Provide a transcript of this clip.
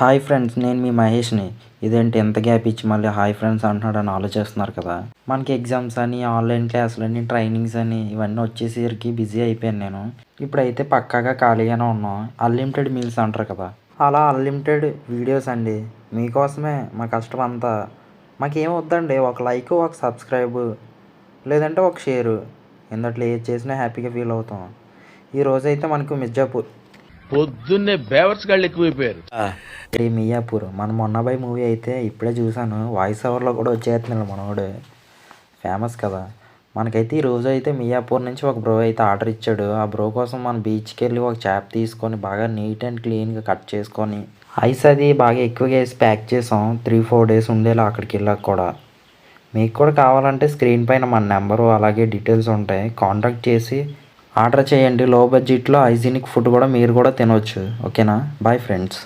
Hi friends, నేను మీ మహేష్ని. ఇదేంటి ఎంత గ్యాప్ ఇచ్చి మళ్ళీ హాయ్ ఫ్రెండ్స్ అంటున్నాడని ఆలోచిస్తున్నారు కదా. మనకి ఎగ్జామ్స్ అని, ఆన్లైన్ క్లాసులని, ట్రైనింగ్స్ అని ఇవన్నీ వచ్చేసరికి బిజీ అయిపోయాను నేను. ఇప్పుడైతే పక్కాగా ఖాళీగానే ఉన్నాం. అన్లిమిటెడ్ మీల్స్ అంటారు కదా, అలా అన్లిమిటెడ్ వీడియోస్ అండి. మీకోసమే మా కష్టం అంతా. మాకేం వద్దండి, ఒక లైక్, ఒక సబ్స్క్రైబ్, లేదంటే ఒక షేరు. ఇందట్లో ఏది చేసినా హ్యాపీగా ఫీల్ అవుతాం. ఈరోజైతే మనకు మిర్జాపూర్ పొద్దున్నే బేవర్స్ గాళ్ళు ఎక్కువైపోయారు. మియాపూర్ మన మొన్నబాయ్ మూవీ అయితే ఇప్పుడే చూశాను. వాయిస్ ఓవర్లో కూడా వచ్చేస్తున్నాడు మనోడు, ఫేమస్ కదా. మనకైతే ఈ రోజు అయితే మియాపూర్ నుంచి ఒక బ్రో అయితే ఆర్డర్ ఇచ్చాడు. ఆ బ్రో కోసం మన బీచ్కి వెళ్ళి ఒక చేప తీసుకొని బాగా నీట్ అండ్ క్లీన్గా కట్ చేసుకొని ఐస్ అది బాగా ఎక్కువగా వేసి ప్యాక్ చేసాం. 3-4 డేస్ ఉండేలా అక్కడికి వెళ్ళాక కూడా. మీకు కూడా కావాలంటే స్క్రీన్ పైన మన నెంబరు అలాగే డీటెయిల్స్ ఉంటాయి, కాంటాక్ట్ చేసి ఆర్డర్ చేయండి. లో బడ్జెట్లో హైజీనిక్ ఫుడ్ కూడా మీరు కూడా తినవచ్చు. ఓకేనా, బాయ్ ఫ్రెండ్స్.